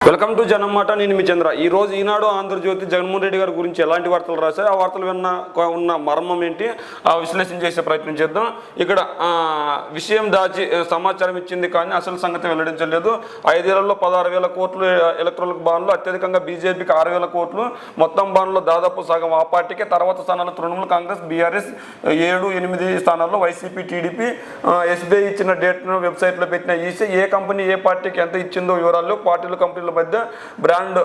Welcome to జనమాట. నేను మీ చంద్ర. ఈరోజు ఈనాడు ఆంధ్రజ్యోతి జగన్మోహన్ రెడ్డి గారి గురించి ఎలాంటి వార్తలు రాశారు, ఆ వార్తలు ఉన్న మర్మం ఏంటి, ఆ విశ్లేషణ చేసే ప్రయత్నం చేద్దాం. ఇక్కడ విషయం దాచి సమాచారం ఇచ్చింది కానీ అసలు సంగతి వెల్లడించలేదు. 5 ఏళ్లలో 16,000 కోట్లు ఎలక్ట్రల్ బాండ్లు, అత్యధికంగా బీజేపీకి 6,000 కోట్లు, మొత్తం బాండ్లో దాదాపు సగం ఆ పార్టీకే. తర్వాత స్థానాల్లో తృణమూల్ కాంగ్రెస్, బీఆర్ఎస్ 7-8 స్థానాల్లో, వైసీపీ, టీడీపీ. ఎస్బీఐ ఇచ్చిన డేట్ను వెబ్సైట్లో పెట్టిన ఈసీ ఏ కంపెనీ ఏ పార్టీకి ఎంత ఇచ్చిందో వివరాలు, పార్టీలు కంపెనీల మధ్య బ్రాండ్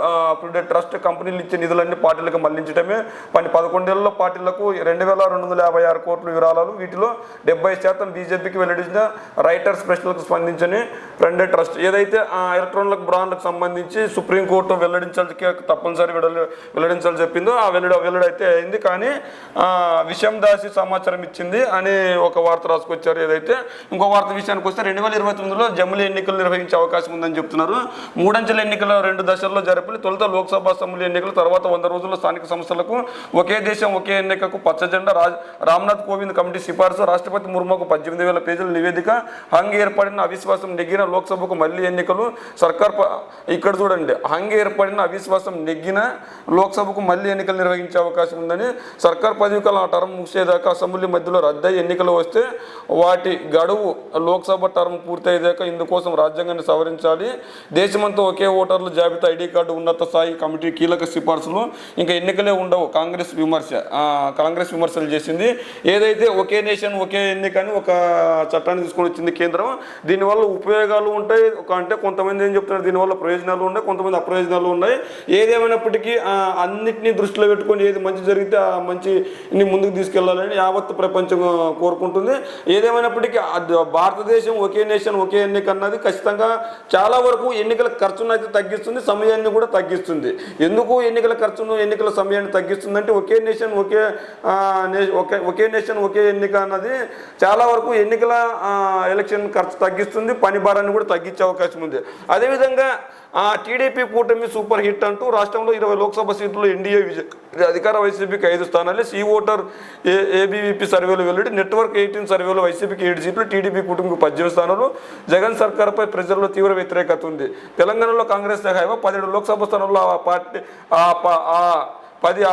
ట్రస్ట్ కంపెనీలు ఇచ్చే నిధులన్నీ పార్టీలకు మళ్లించడమే పని. 11 ఏళ్లలో పార్టీలకు 2,256 కోట్ల విరాళాలు. వీటిలో 70% బీజేపీకి వెల్లడించిన రైటర్స్ ప్రశ్నలకు స్పందించని బ్రాండ్ ట్రస్ట్. ఏదైతే ఎలక్ట్రానిక్ బ్రాండ్లకు సంబంధించి సుప్రీంకోర్టు తప్పనిసరి వెల్లడించాలని చెప్పిందో ఆ వెల్లడైతే అయింది. కానీ విషయం దాసి సమాచారం ఇచ్చింది అని ఒక వార్త రాసుకొచ్చారు. ఏదైతే ఇంకో వార్త విషయానికి వస్తే 2029లో జమిలీ ఎన్నికలు నిర్వహించే అవకాశం ఉందని చెప్తున్నారు. 3 అంచెల ఎన్నికలు 2 దశల్లో జరిపి తొలుత లోక్సభ అసెంబ్లీ ఎన్నికలు, తర్వాత 100 రోజుల్లో స్థానిక సంస్థలకు ఒకే దేశం ఒకే ఎన్నికకు పచ్చ జెండా. రామ్నాథ్ కోవింద్ కమిటీ సిఫార్సు, రాష్ట్రపతి ముర్ముకు 18,000 పేజీల నివేదిక. హంగ్ ఏర్పడిన అవిశ్వాసం నెగ్గిన లోక్సభకు మళ్లీ ఎన్నికలు. సర్కార్ ఇక్కడ చూడండి, హంగ్ ఏర్పడిన అవిశ్వాసం నెగ్గిన లోక్సభకు మళ్లీ ఎన్నికలు నిర్వహించే అవకాశం ఉందని. సర్కార్ పదవికాల టర్మ్ ముగిసేదాకా అసెంబ్లీ మధ్యలో రద్దయి ఎన్నికలు వస్తే వాటి గడువు లోక్సభ టర్మ్ పూర్తయ్యేదాకా ఇందుకోసం రాజ్యాంగాన్ని సవరించాలి. దేశమంతా ఒకే ఓటర్ల జాబితా, ఐడి కార్డు, ఉన్నత స్థాయి కమిటీ కీలక సిఫార్సులు. ఇంకా ఎన్నికలే ఉండవు. కాంగ్రెస్ విమర్శలు చేసింది. ఏదైతే ఒకే నేషన్ ఒకే ఎన్నిక అని ఒక చట్టాన్ని తీసుకొని వచ్చింది కేంద్రం. దీనివల్ల ఉపయోగాలు ఉంటాయి, అంటే కొంతమంది ఏం చెప్తున్నారు దీనివల్ల ప్రయోజనాలు ఉన్నాయి, కొంతమంది అప్రయోజనాలు ఉన్నాయి. ఏదేమైనప్పటికీ అన్నింటినీ దృష్టిలో పెట్టుకొని ఏది మంచి జరిగితే ఆ మంచిని ముందుకు తీసుకెళ్లాలని యావత్ ప్రపంచం కోరుకుంటుంది. ఏదేమైనప్పటికీ భారతదేశం ఒకే నేషన్ ఒకే ఎన్నిక అన్నది ఖచ్చితంగా చాలా వరకు ఎన్నికల ఖర్చును అయితే తగ్గిస్తుంది, సమయాన్ని కూడా తగ్గిస్తుంది. ఎందుకు ఎన్నికల ఖర్చును ఎన్నికల సమయాన్ని తగ్గిస్తుంది అంటే ఒకే నేషన్ ఒకే ఎన్నిక అన్నది చాలా వరకు ఎన్నికల ఎలక్షన్ ఖర్చు తగ్గిస్తుంది, పని భారాన్ని కూడా తగ్గించే అవకాశం ఉంది. అదేవిధంగా టీడీపీ కూటమి సూపర్ హిట్ అంటూ రాష్ట్రంలో 20 లోక్సభ సీట్లు ఎన్డీఏ విజయ్. అధికార వైసీపీకి 5 స్థానాలు. సి ఓటర్ ఏబీవీపీ సర్వేలు వెల్లడి. నెట్వర్క్ 18 సర్వేలో వైసీపీకి 7 సీట్లు, టీడీపీ కూటమికి 18 స్థానాలు. జగన్ సర్కార్పై ప్రజల్లో తీవ్ర వ్యతిరేకత ఉంది. తెలంగాణలో కాంగ్రెస్ హైవా. 17 లోక్సభ స్థానాల్లో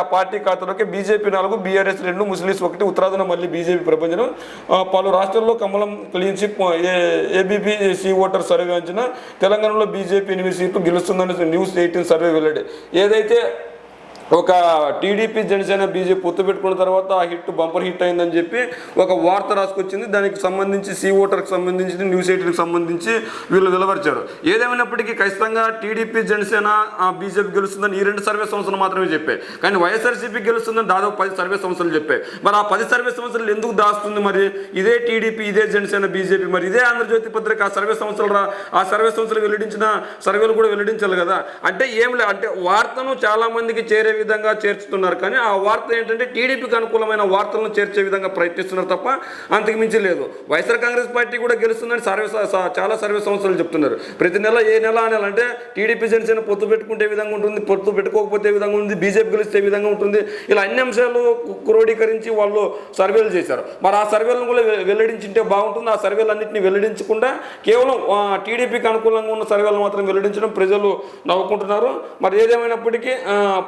ఆ పార్టీ ఖాతాలోకి బీజేపీ 4, బీఆర్ఎస్ 2, ముస్లిమ్స్ 1. ఉత్తరాదిన మళ్ళీ బీజేపీ ప్రపంచం. పలు రాష్ట్రాల్లో కమలం clean sweep. ABP C voter survey అంచనా తెలంగాణలో బీజేపీ 8 సీట్లు గెలుస్తుందని న్యూస్ 18 సర్వే వెల్లడి. ఏదైతే ఒక టీడీపీ జనసేన బీజేపీ పొత్తు పెట్టుకున్న తర్వాత ఆ హిట్ బంపర్ హిట్ అయిందని చెప్పి ఒక వార్త రాసుకొచ్చింది. దానికి సంబంధించి సి ఓటర్కి సంబంధించి న్యూస్ 18కి సంబంధించి వీళ్ళు వెలువరిచారు. ఏదేమైనప్పటికీ ఖచ్చితంగా టీడీపీ జనసేన బీజేపీ గెలుస్తుందని ఈ 2 సర్వే సంస్థలు మాత్రమే చెప్పాయి. కానీ వైఎస్ఆర్సీపీ గెలుస్తుందని దాదాపు 10 సర్వే సంస్థలు చెప్పాయి. మరి ఆ 10 సర్వే సంస్థలు ఎందుకు దాస్తుంది? మరి ఇదే టీడీపీ, ఇదే జనసేన, బీజేపీ, మరి ఇదే ఆంధ్రజ్యోతి పత్రిక ఆ సర్వే సంస్థలు వెల్లడించిన సర్వేలు కూడా వెల్లడించాలి కదా. అంటే ఏం లేదు, అంటే వార్తను చాలా మందికి చేరే విధంగా చేర్చుతున్నారు. కానీ ఆ వార్త ఏంటంటే టీడీపీకి అనుకూలమైన వార్తలను చేర్చే విధంగా ప్రయత్నిస్తున్నారు తప్ప అంతకు మించి లేదు. వైఎస్ఆర్ కాంగ్రెస్ పార్టీ కూడా గెలుస్తుందని చాలా సర్వే సంస్థలు చెప్తున్నారు. ప్రతి నెల ఏ నెల అంటే టీడీపీ జనసేన పొత్తు పెట్టుకుంటే విధంగా ఉంటుంది, పొత్తు పెట్టుకోకపోతే విధంగా ఉంది, బీజేపీ గెలిస్తే విధంగా ఉంటుంది. ఇలా అన్ని అంశాలు క్రోడీకరించి వాళ్ళు సర్వేలు చేశారు. మరి ఆ సర్వేలను కూడా వెల్లడించింటే బాగుంటుంది. ఆ సర్వేలన్నింటినీ వెల్లడించకుండా కేవలం టీడీపీకి అనుకూలంగా ఉన్న సర్వేలు మాత్రం వెల్లడించడం ప్రజలు నవ్వుకుంటున్నారు. మరి ఏదేమైనప్పటికీ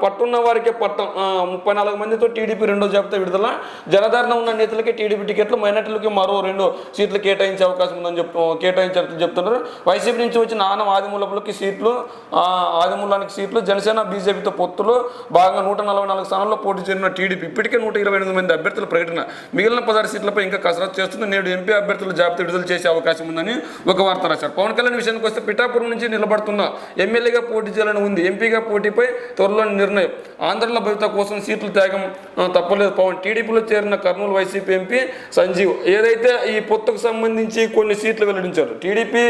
పట్టున్న వారికే పట్టం. 34 మందితో టీడీపీ 2వ జాబితా విడుదల. జనధారణ ఉన్న నేతలకి టీడీపీ టికెట్లు, మైనార్టీలకి మరో 2 సీట్లు కేటాయించే అవకాశం ఉందని కేటాయించారని చెప్తున్నారు. వైసీపీ నుంచి వచ్చిన ఆదిమూలపులకి సీట్లు, ఆదిమూలానికి సీట్లు. జనసేన బీజేపీతో పొత్తులు భాగంగా 144 స్థానాల్లో పోటీ చేరిన టీడీపీ ఇప్పటికే 128 మంది అభ్యర్థుల ప్రకటన. మిగిలిన 16 సీట్లపై ఇంకా కసరత్తు చేస్తుంది. నేడు ఎంపీ అభ్యర్థుల జాబితా విడుదల చేసే అవకాశం ఉందని ఒక వార్త రాశారు. పవన్ కళ్యాణ్ విషయానికి వస్తే పిఠాపురం నుంచి నిలబడుతున్న ఎమ్మెల్యేగా పోటీ చేయాలని ఉంది. ఎంపీగా పోటీపై త్వరలో నిర్ణయం. ఆంధ్రల భవిత కోసం సీట్లు త్యాగం తప్పలేదు పవన్. టీడీపీలో చేరిన కర్నూలు వైసీపీ ఎంపీ సంజీవ్. ఏదైతే ఈ పొత్తుకు సంబంధించి కొన్ని సీట్లు వెల్లడించారు. టీడీపీ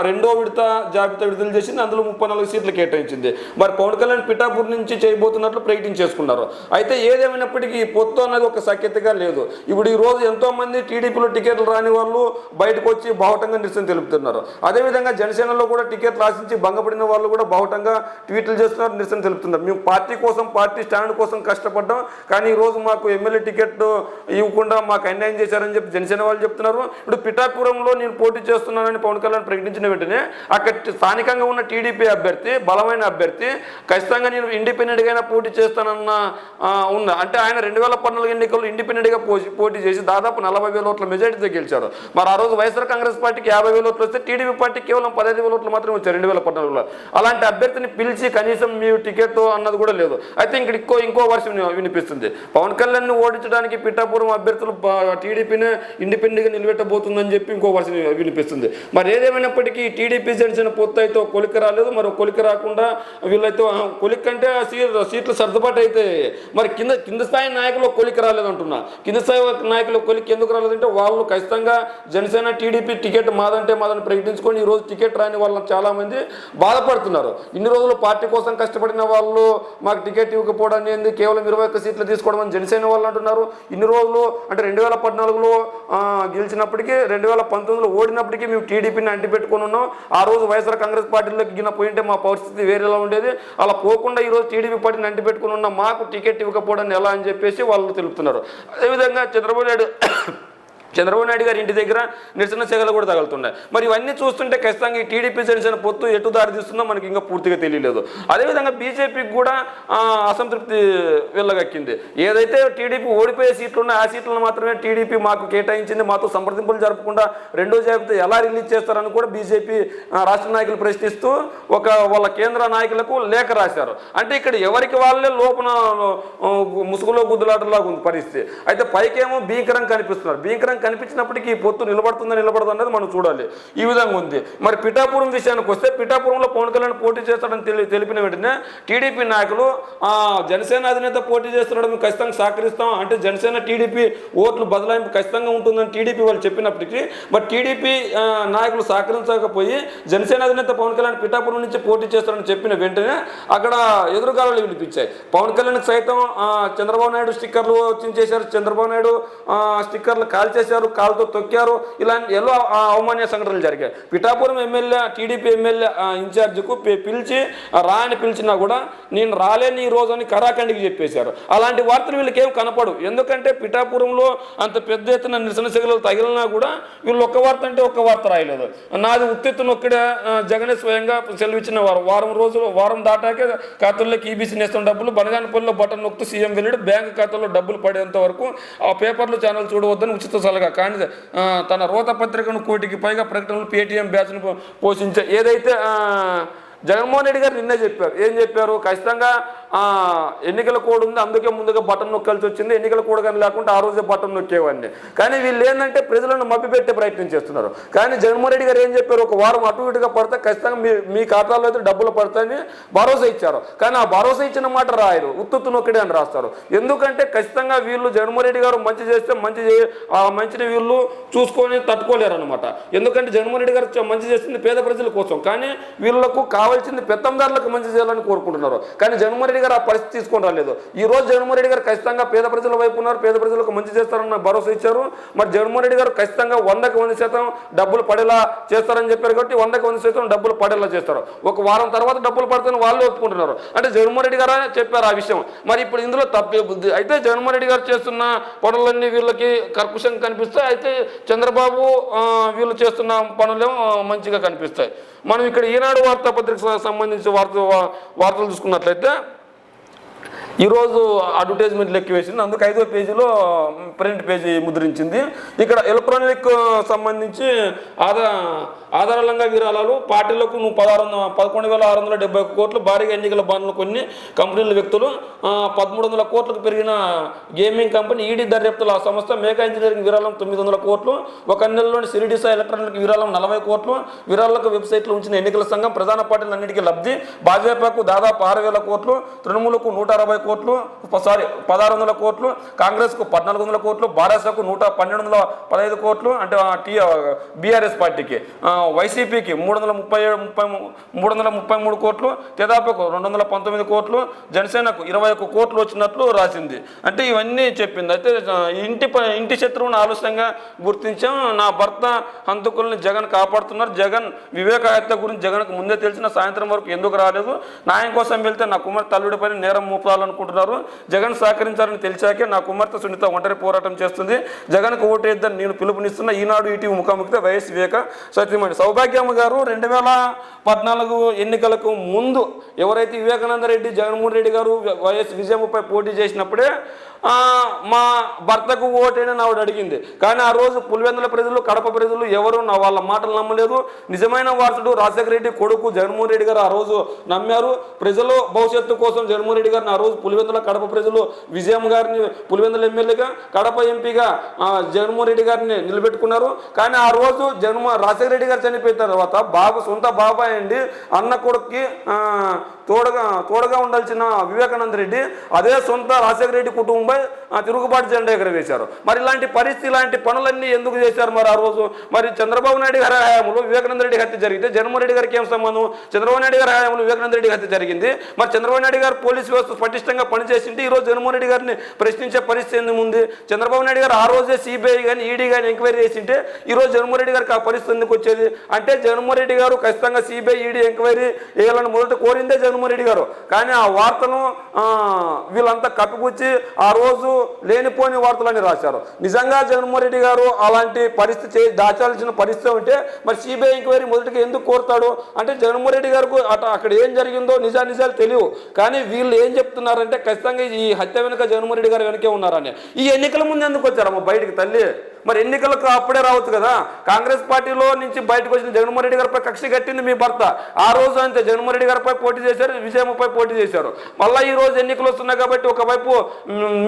2వ విడత జాబితా విడుదల చేసింది. అందులో 34 సీట్లు కేటాయించింది. మరి పవన్ కళ్యాణ్ పిఠాపూర్ నుంచి చేయబోతున్నట్లు ప్రకటించేసుకున్నారు. అయితే ఏదేమైనప్పటికీ ఈ పొత్తు అన్నది ఒక సఖ్యతగా లేదు. ఇప్పుడు ఈ రోజు ఎంతో మంది టీడీపీలో టికెట్లు రాని వాళ్ళు బయటకు వచ్చి బాహటంగా నిరసన తెలుపుతున్నారు. అదేవిధంగా జనసేనలో కూడా టికెట్లు ఆశించి భంగపడిన వాళ్ళు కూడా బాహటంగా ట్వీట్లు చేస్తున్నారు, నిరసన తెలుపుతున్నారు. మేము పార్టీ కోసం పార్టీ స్టాండ్ కోసం కష్టపడ్డాం, కానీ ఈరోజు మాకు ఎమ్మెల్యే టికెట్ ఇవ్వకుండా మాకు అన్యాయం చేశారని చెప్పి జనసేన వాళ్ళు చెప్తున్నారు. ఇప్పుడు పిఠాపురంలో నేను పోటీ చేస్తున్నానని పవన్ కళ్యాణ్ ప్రకటించిన వెంటనే అక్కడ స్థానికంగా ఉన్న టీడీపీ అభ్యర్థి బలమైన అభ్యర్థి ఖచ్చితంగా నేను ఇండిపెండెంట్గా పోటీ చేస్తానన్న ఉన్న అంటే ఆయన 2014 ఎన్నికల్లో ఇండిపెండెంట్గా పోటీ చేసి దాదాపు 40,000 ఓట్ల మెజారిటీతో గెలిచారు. మరి ఆ రోజు వైఎస్ఆర్ కాంగ్రెస్ పార్టీకి 50,000 ఓట్లు వస్తే టీడీపీ పార్టీ కేవలం 15,000 ఓట్లు మాత్రమే వచ్చారు 2014లో. అలాంటి అభ్యర్థిని పిలిచి కనీసం మీ టికెట్ అన్నది కూడా లేదు. అయితే ఇక్కడ ఇంకో వర్షం వినిపిస్తుంది. పవన్ కళ్యాణ్ని ఓడించడానికి పిఠాపురం అభ్యర్థులు టీడీపీనే ఇండిపెండెంట్గా నిలబెట్టబోతుందని చెప్పి ఇంకో వర్షం వినిపిస్తుంది. మరి ఏదేమైనప్పటికీ టీడీపీ జనసేన పొత్తు అయితే కొలిక రాలేదు. మరి కొలిక రాకుండా వీళ్ళైతే కొలిక అంటే సీట్లు సర్దుబాటు అయితే మరి కింద స్థాయి నాయకులు కొలిక రాలేదంటున్నా. కింద స్థాయి నాయకులు కొలిక ఎందుకు రాలేదంటే వాళ్ళు ఖచ్చితంగా జనసేన టీడీపీ టికెట్ మాదంటే మాదని ప్రకటించుకొని ఈరోజు టికెట్ రాని వాళ్ళని చాలామంది బాధపడుతున్నారు. ఇన్ని రోజులు పార్టీ కోసం కష్టపడిన వాళ్ళు మాకు టికెట్ ఇవ్వకపోవడాన్ని ఎందుకు కేవలం 21 సీట్లు తీసుకోవడం అని జనసేన వాళ్ళు అంటున్నారు. ఇన్ని రోజులు అంటే 2014లో గెలిచినప్పటికీ 2019లో ఓడినప్పటికీ మేము టీడీపీని అంటిపెట్టుకుని ఉన్నాం. ఆ రోజు వైఎస్ఆర్ కాంగ్రెస్ పార్టీలోకి గిన పోయింటే మా పరిస్థితి వేరేలా ఉండేది. అలా పోకుండా ఈరోజు టీడీపీ పార్టీని అంటిపెట్టుకుని ఉన్న మాకు టికెట్ ఇవ్వకపోవడాన్ని ఎలా అని చెప్పేసి వాళ్ళు తెలుపుతున్నారు. అదేవిధంగా చంద్రబాబు నాయుడు గారి ఇంటి దగ్గర నిరసన సేవలు కూడా తగులుతున్నాయి. మరి ఇవన్నీ చూస్తుంటే ఖచ్చితంగా ఈ టీడీపీ జనసేన పొత్తు ఎటు దారి తీస్తుందో మనకి ఇంకా పూర్తిగా తెలియలేదు. అదేవిధంగా బీజేపీకి కూడా అసంతృప్తి వెళ్ళగక్కింది. ఏదైతే టీడీపీ ఓడిపోయే సీట్లు ఉన్నాయో ఆ సీట్లను మాత్రమే టీడీపీ మాకు కేటాయించింది, మాతో సంప్రదింపులు జరపకుండా రెండో జాబితా ఎలా రిలీజ్ చేస్తారని కూడా బీజేపీ రాష్ట్ర నాయకులు ప్రశ్నిస్తూ వాళ్ళ కేంద్ర నాయకులకు లేఖ రాశారు. అంటే ఇక్కడ ఎవరికి వాళ్ళే లోపల ముసుగులో గుద్దులాటలాగా ఉంది పరిస్థితి. అయితే పైకేమో భీకరంగా కనిపిస్తున్నారు. కనిపించినప్పటికీ పొత్తు నిలబడుతుందా నిలబడదు అనేది మనం చూడాలి. ఈ విధంగా ఉంది. మరి పిఠాపురం విషయానికి వస్తే పిఠాపురంలో పవన్ కళ్యాణ్ పోటీ చేస్తాడని తెలిపిన వెంటనే టీడీపీ నాయకులు జనసేన అధినేత పోటీ చేస్తున్నాడు మేము ఖచ్చితంగా సహకరిస్తాం అంటే జనసేన టీడీపీ ఓట్లు బదలాయింపు ఖచ్చితంగా ఉంటుందని టీడీపీ వాళ్ళు చెప్పినప్పటికీ మరి టీడీపీ నాయకులు సహకరించకపోయి జనసేన అధినేత పవన్ కళ్యాణ్ పిఠాపురం నుంచి పోటీ చేస్తాడని చెప్పిన వెంటనే అక్కడ ఎదురుగాలు వినిపించాయి. పవన్ కళ్యాణ్ సైతం చంద్రబాబు నాయుడు స్టిక్కర్లు చించేశారు, చంద్రబాబు నాయుడు స్టిక్కర్లు కాల్చేశారు, కాలుతో తొక్కారు. ఇలాంటి ఎన్నో అవమాన్య సంఘటనలు జరిగాయి. పిఠాపురం ఎమ్మెల్యే టీడీపీ ఎమ్మెల్యే ఇన్ఛార్జికు పిలిచి అని పిలిచినా కూడా నేను రాలేని ఈ రోజు అని కరాఖండికి చెప్పేశారు. అలాంటి వార్తలు వీళ్ళకి ఏం కనపడు. ఎందుకంటే పిఠాపురంలో అంత పెద్ద ఎత్తున నిరసన శిఖలు తగిలినా కూడా వీళ్ళు ఒక్క వార్త అంటే ఒక్క వార్త రాయలేదు. నాది ఉత్తెత్తున ఒక్కడే జగనే స్వయంగా సెలవిచ్చిన వారం దాటాకే ఖాతాల్లోకి ఈబీసీ నేస్తున్న డబ్బులు బనగానపల్లిలో బటన్ నొక్కితే సీఎం వెళ్ళాడు, బ్యాంకు ఖాతాలో డబ్బులు పడేంత వరకు ఆ పేపర్లు ఛానల్ చూడవద్దని ఉచిత సలహా. కానీ తన రోత పత్రికను 1 కోటికి పైగా ప్రకటనలు పేటీఎం బ్యాచ్ను పోషించే ఏదైతే జగన్మోహన్ రెడ్డి గారు నిన్నే చెప్పారు. ఏం చెప్పారు? ఖచ్చితంగా ఎన్నికల కోడ్ ఉంది, అందుకే ముందుగా బటన్ నొక్కాల్సి వచ్చింది. ఎన్నికల కోడ్ కానీ లేకుంటే ఆ రోజే బటన్ నొక్కేవాడిని. కానీ వీళ్ళు ఏంటంటే ప్రజలను మభ్యపెట్టే ప్రయత్నం చేస్తున్నారు. కానీ జగన్మోహన్ రెడ్డి గారు ఏం చెప్పారు? ఒక వారం అటు ఇటుగా పడితే ఖచ్చితంగా మీ ఖాతాలో అయితే డబ్బులు పడతాయని భరోసా ఇచ్చారు. కానీ ఆ భరోసా ఇచ్చిన మాట రాయరు, ఉత్తు నొక్కడే అని రాస్తారు. ఎందుకంటే ఖచ్చితంగా వీళ్ళు జగన్మోహన్ రెడ్డి గారు మంచి చేస్తే మంచిని వీళ్ళు చూసుకొని తట్టుకోలేరు అనమాట. ఎందుకంటే జగన్మోహన్ రెడ్డి గారు మంచి చేసింది పేద ప్రజల కోసం, కానీ వీళ్ళకు కావాల్సింది పెత్తందారులకు మంచి చేయాలని కోరుకుంటున్నారు. కానీ జగన్మోహన్ రెడ్డి గారు ఆ పరిస్థితి తీసుకొని రాలేదు. ఈ రోజు జగన్మోహన్ రెడ్డి గారు ఖచ్చితంగా పేద ప్రజల వైపు ఉన్నారు, పేద ప్రజలకు మంచి చేస్తారన్న భరోసా ఇచ్చారు. మరి జగన్మోహన్ రెడ్డి గారు ఖచ్చితంగా 100% డబ్బులు పడేలా చేస్తారని చెప్పారు. కాబట్టి 100% డబ్బులు పడేలా చేస్తారు. ఒక వారం తర్వాత డబ్బులు పడతాయని వాళ్ళు ఒప్పుకుంటున్నారు. అంటే జగన్మోహన్ రెడ్డి గారు చెప్పారు ఆ విషయం. మరి ఇప్పుడు ఇందులో తప్పే బుద్ధి. అయితే జగన్మోహన్ రెడ్డి గారు చేస్తున్న పనులన్నీ వీళ్ళకి కర్కశంగా కనిపిస్తాయి. అయితే చంద్రబాబు వీళ్ళు చేస్తున్న పనులేమో మంచిగా కనిపిస్తాయి. మనం ఇక్కడ ఈనాడు వార్తాపత్రికకు సంబంధించి వార్తలు చూసుకున్నట్లయితే ఈరోజు అడ్వర్టైజ్మెంట్ లెక్క వేసింది. అందుకు 5వ పేజీలో ప్రింట్ పేజీ ముద్రించింది. ఇక్కడ ఎలక్ట్రానిక్ సంబంధించి ఆధారాలంగా విరాళాలు పార్టీలకు 11,671 కోట్లు, భారీగా ఎన్నికల బాండ్లు కొన్ని కంపెనీల వ్యక్తులు, 1,300 కోట్లకు పెరిగిన గేమింగ్ కంపెనీ ఈడీ దర్యాప్తుల సంస్థ, మేఘా ఇంజనీరింగ్ విరాళం 900 కోట్లు, ఒక నెలలోని సిరిడిసా ఎలక్ట్రానిక్ విరాళం 40 కోట్లు, విరాళాలకు వెబ్సైట్లో ఉంచిన ఎన్నికల సంఘం, ప్రధాన పార్టీలన్నిటికీ లబ్ధి, భాజపాకు దాదాపు 6,000 కోట్లు, తృణమూలకు 160 కోట్లు, సారీ 1600 కోట్లు, కాంగ్రెస్కు 1400 కోట్లు, భారతకు 1215 కోట్లు, అంటే బీఆర్ఎస్ పార్టీకి, వైసీపీకి 333 కోట్లు, తెదాపకు 219 కోట్లు, జనసేనకు 21 కోట్లు వచ్చినట్లు రాసింది. అంటే ఇవన్నీ చెప్పింది. అయితే ఇంటి శత్రువును ఆలస్యంగా గుర్తించాం, నా భర్త హంతకుల్ని జగన్ కాపాడుతున్నారు, జగన్ వివేక హత్య గురించి జగన్కు ముందే తెలిసిన సాయంత్రం వరకు ఎందుకు రాలేదు, న్యాయం కోసం వెళ్తే నా కుమార్తె అల్లుడిపైన నేరం మోపాలనుకుంటున్నారు, జగన్ సహకరించాలని తెలిసాకే నా కుమార్తె సునీత ఒంటరి పోరాటం చేస్తుంది, జగన్కు ఓటేద్దని నేను పిలుపునిస్తున్న ఈనాడు ఈటీవీ ముఖాముఖితో వైఎస్ వివేక సత్యమణి. సౌభాగ్యమ్మ గారు 2014 ఎన్నికలకు ముందు ఎవరైతే వివేకానంద రెడ్డి, జగన్మోహన్ రెడ్డి గారు వైఎస్ విజయమ్మపై పోటీ చేసినప్పుడే మా భర్తకు ఓటేని ఆవిడ అడిగింది. కానీ ఆ రోజు పులివెందుల ప్రజలు, కడప ప్రజలు ఎవరు వాళ్ళ మాటలు నమ్మలేదు. నిజమైన వారసుడు రాజశేఖర రెడ్డి కొడుకు జగన్మోహన్ రెడ్డి గారు ఆ రోజు నమ్మారు. ప్రజలు భవిష్యత్తు కోసం జగన్మోహన్ రెడ్డి గారిని ఆ రోజు పులివెందుల కడప ప్రజలు విజయమ్మ గారిని పులివెందుల ఎమ్మెల్యేగా, కడప ఎంపీగా జగన్మోహన్ రెడ్డి గారిని నిలబెట్టుకున్నారు. కానీ ఆ రోజు రాజశేఖర రెడ్డి గారు చనిపోయిన తర్వాత సొంత బాబాయ్ అండి అన్న కొడుక్కి తోడుగా ఉండాల్సిన వివేకానంద రెడ్డి అదే సొంత రాజశేఖర రెడ్డి కుటుంబం తిరుగుబాటు జెండా ఎగరవేశారు. మరి ఇలాంటి పరిస్థితి, ఇలాంటి పనులన్నీ ఎందుకు చేశారు మరి ఆ రోజు? మరి చంద్రబాబు నాయుడు గారి హయాంలో వివేకానంద రెడ్డి హత్య జరిగితే జగన్మోహన్ రెడ్డి గారికి ఏం సంబంధం? చంద్రబాబు నాయుడు గారి హయాంలో వివేకానంద రెడ్డి హత్య జరిగింది. మరి చంద్రబాబు నాయుడు గారు పోలీసు వ్యవస్థ పటిష్టంగా పనిచేసింటే ఈరోజు జగన్మోహన్ రెడ్డి గారిని ప్రశ్నించే పరిస్థితి ఎందుకు ఉంది? చంద్రబాబు నాయుడు గారు ఆ రోజే సిబిఐ కానీ ఈడీ కానీ ఎంక్వైరీ చేసింటే ఈరోజు జగన్మోహన్ రెడ్డి గారికి ఆ పరిస్థితి ఎందుకు వచ్చేది? అంటే జగన్మోహన్ రెడ్డి గారు ఖచ్చితంగా సిబిఐ ఈడీ ఎంక్వైరీ వేయాలని మొదట కోరిందే జగన్మోహన్ రెడ్డి గారు. కానీ ఆ వార్తను వీళ్ళంతా కప్పిపుచ్చి ఆ రోజు లేనిపోని వార్తలని రాశారు. నిజంగా జగన్మోహన్ రెడ్డి గారు అలాంటి పరిస్థితి దాచాల్సిన పరిస్థితి ఉంటే మరి సిబిఐ ఎంక్వైరీ మొదటిగా ఎందుకు కోరుతాడు? అంటే జగన్మోహన్ రెడ్డి గారికి అక్కడ ఏం జరిగిందో నిజాలు తెలియవు. కానీ వీళ్ళు ఏం చెప్తున్నారంటే ఖచ్చితంగా ఈ హత్య వెనుక జగన్మోహన్ రెడ్డి గారు వెనకే ఉన్నారని. ఈ ఎన్నికల ముందు ఎందుకు వచ్చారమ్మ బయటికి తల్లి? మరి ఎన్నికలకు అప్పుడే రావచ్చు కదా. కాంగ్రెస్ పార్టీలో నుంచి బయటకు వచ్చిన జగన్మోహన్ రెడ్డి గారిపై కక్ష కట్టింది మీ భర్త. ఆ రోజు అంతే జగన్మోహన్ రెడ్డి గారిపై పోటీ చేశారు, విజయమ్మపై పోటీ చేశారు. మళ్ళీ ఈ రోజు ఎన్నికలు వస్తున్నాయి కాబట్టి ఒకవైపు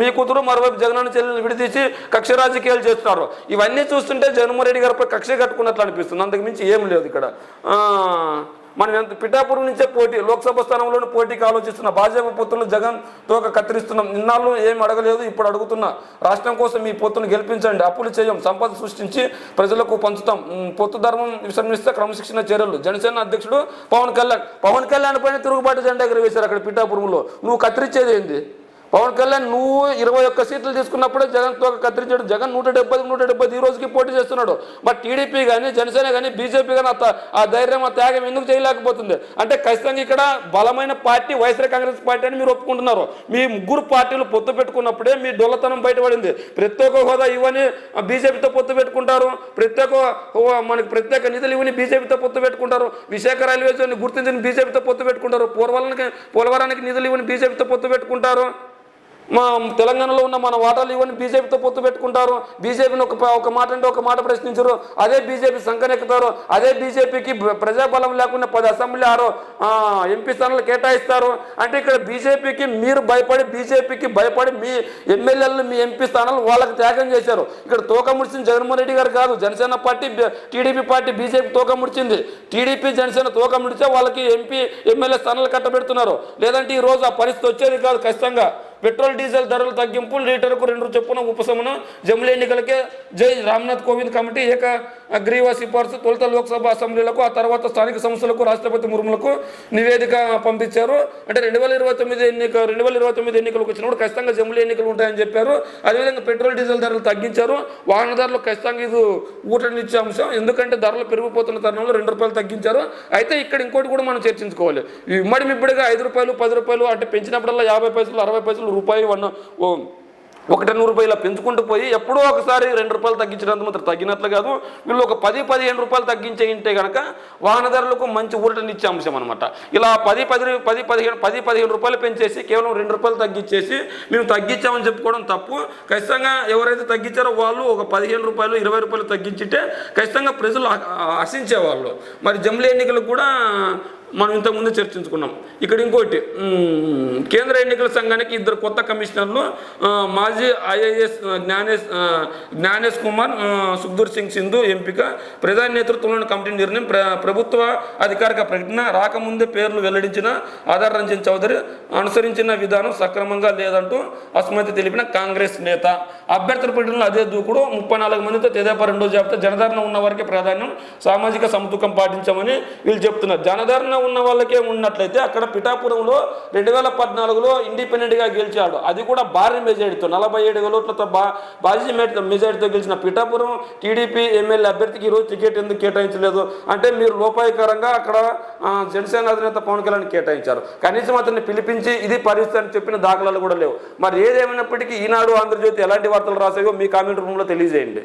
మీ కూతురు, మరోవైపు జగనన్న చెల్లెలు విడదీసి కక్ష రాజకీయాలు చేస్తున్నారు. ఇవన్నీ చూస్తుంటే జగన్మోహన్ రెడ్డి గారిపై కక్ష కట్టుకున్నట్లు అనిపిస్తుంది. అంతకు మించి ఏం లేదు ఇక్కడ. మనం ఎంత పిఠాపురం నుంచే పోటీ, లోక్సభ స్థానంలోని పోటీకి ఆలోచిస్తున్న భాజపా పొత్తులు జగన్ తోక కత్తిరిస్తున్నాం. ఇన్నాళ్ళు ఏం అడగలేదు, ఇప్పుడు అడుగుతున్నా. రాష్ట్రం కోసం మీ పొత్తును గెలిపించండి, అప్పులు చేయం, సంపద సృష్టించి ప్రజలకు పంచుతాం, పొత్తు ధర్మం విసర్మిస్తే క్రమశిక్షణ చర్యలు. జనసేన అధ్యక్షుడు పవన్ కళ్యాణ్ పైన తిరుగుబాటు జెండా ఎగరవేశారు అక్కడ పిఠాపురంలో. నువ్వు కత్తిరించేది ఏంది? పవన్ కళ్యాణ్ నువ్వు 21 సీట్లు తీసుకున్నప్పుడే జగన్ తోక కత్తిరించాడు. జగన్ 170 ఈ రోజుకి పోటీ చేస్తున్నాడు. మరి టీడీపీ కానీ, జనసేన కానీ, బీజేపీ కానీ ఆ ధైర్యం, ఆ త్యాగం ఎందుకు చేయలేకపోతుంది? అంటే ఖచ్చితంగా ఇక్కడ బలమైన పార్టీ వైఎస్ఆర్ కాంగ్రెస్ పార్టీ అని మీరు ఒప్పుకుంటున్నారు. మీ ముగ్గురు పార్టీలు పొత్తు పెట్టుకున్నప్పుడే మీ డొల్లతనం బయటపడింది. ప్రత్యేక హోదా ఇవ్వని బీజేపీతో పొత్తు పెట్టుకుంటారు, మనకి ప్రత్యేక నిధులు ఇవ్వని బీజేపీతో పొత్తు పెట్టుకుంటారు, విశాఖ రైల్వే జోన్ గుర్తించిన బీజేపీతో పొత్తు పెట్టుకుంటారు, పోలవరానికి నిధులు ఇవ్వని బీజేపీతో పొత్తు పెట్టుకుంటారు, మా తెలంగాణలో ఉన్న మన వాటాలు ఇవన్నీ బీజేపీతో పొత్తు పెట్టుకుంటారు. బీజేపీని ఒక మాట అంటే ఒక మాట ప్రశ్నించరు, అదే బీజేపీ సంకనెక్కుతారు. అదే బీజేపీకి ప్రజాబలం లేకుండా 10 అసెంబ్లీ 6 ఎంపీ స్థానాలు కేటాయిస్తారు. అంటే ఇక్కడ బీజేపీకి మీరు బీజేపీకి భయపడి మీ ఎమ్మెల్యేలను, మీ ఎంపీ స్థానాలు వాళ్ళకి త్యాగం చేశారు. ఇక్కడ తోక ముడిచింది జగన్మోహన్ రెడ్డి గారు కాదు, Janasena party, TDP party BJP తోక ముడిచింది. టీడీపీ జనసేన తోక ముడిచే వాళ్ళకి ఎంపీ ఎమ్మెల్యే స్థానాలు కట్టబెడుతున్నారు. లేదంటే ఈ రోజు ఆ పరిస్థితి వచ్చేది కాదు. ఖచ్చితంగా పెట్రోల్ డీజిల్ ధరల తగ్గింపు, లీటర్కు 2 చొప్పున ఉపశమనం, జమిలీ ఎన్నికలకే జై రామ్నాథ్ కోవింద్ కమిటీ ఏకగ్రీవ సిఫార్సు, తొలుత లోక్సభ అసెంబ్లీలకు, ఆ తర్వాత స్థానిక సంస్థలకు రాష్ట్రపతి ముర్ములకు నివేదిక పంపించారు. అంటే 2029 ఎన్నికలకు వచ్చినప్పుడు ఖచ్చితంగా జమిలీ ఎన్నికలు ఉంటాయని చెప్పారు. అదేవిధంగా పెట్రోల్ డీజిల్ ధరలు తగ్గించారు. వాహన ధరలు ఖచ్చితంగా ఇది ఊటనిచ్చే అంశం. ఎందుకంటే ధరలు పెరిగిపోతున్న తరుణంలో ₹2 తగ్గించారు. అయితే ఇక్కడ ఇంకోటి కూడా మనం చర్చించుకోవాలి. ఇమ్మడి మిబ్బడిగా ₹5, ₹10 అంటే పెంచినప్పుడల్లా 50 పైసలు, 60 పైసలు, రూపాయి 100 రూపాయలు పెంచుకుంటూ పోయి ఎప్పుడో ఒకసారి ₹2 తగ్గించినంత మాత్రం తగ్గినట్లు కాదు. వీళ్ళు ఒక ₹10-15 తగ్గించే ఉంటే కనుక వాహనదారులకు మంచి ఊరటనిచ్చే అంశం అనమాట. ఇలా 10-15 రూపాయలు పెంచేసి కేవలం ₹2 తగ్గించేసి మేము తగ్గించామని చెప్పుకోవడం తప్పు. ఖచ్చితంగా ఎవరైతే తగ్గించారో వాళ్ళు ఒక ₹15, ₹20 తగ్గించింటే ఖచ్చితంగా ప్రజలు హర్షించేవాళ్ళు. మరి జమిలీ ఎన్నికలకు కూడా మనం ఇంతకుముందు చర్చించుకున్నాం. ఇక్కడ ఇంకోటి, కేంద్ర ఎన్నికల సంఘానికి 2 కొత్త కమిషనర్లు, మాజీ ఐఏఎస్ జ్ఞానేష్ కుమార్, సుఖ్దూర్ సింగ్ సింధు ఎంపిక. ప్రధాని నేతృత్వంలోని కమిటీ నిర్ణయం. ప్రభుత్వ అధికారిక ప్రకటన రాకముందే పేర్లు వెల్లడించిన ఆధార్ రంజన్ చౌదరి అనుసరించిన విధానం సక్రమంగా లేదంటూ అసమ్మతి తెలిపిన కాంగ్రెస్ నేత. అభ్యర్థుల ప్రకటనలో అదే దూకుడు. 34 మందితో తెదేపా రెండో జాబితా. జనధారణ ఉన్న వారికి ప్రాధాన్యం, సామాజిక సమతూకం పాటించమని వీళ్ళు చెప్తున్నారు. జనధారణ ఉన్న వాళ్ళకే ఉన్నట్లయితే అక్కడ పిఠాపురంలో 2014లో ఇండిపెండెంట్గా గెలిచాడు. అది కూడా భారీ మెజారిటీతో 47 ఓట్లతో భారీ మెజారిటీతో గెలిచిన పిఠాపురం టీడీపీ ఎమ్మెల్యే అభ్యర్థికి ఈరోజు టికెట్ ఎందుకు కేటాయించలేదు అంటే మీరు లోపాయకరంగా అక్కడ జనసేన అధినేత పవన్ కళ్యాణ్ కేటాయించారు. కనీసం అతన్ని పిలిపించి ఇది పరిస్థితి అని చెప్పిన దాఖలాలు కూడా లేవు. మరి ఏదేమైనప్పటికీ ఈనాడు, ఆంధ్రజ్యోతి ఎలాంటి వార్తలు రాసాయో మీ కామెంట్ రూమ్లో తెలియజేయండి.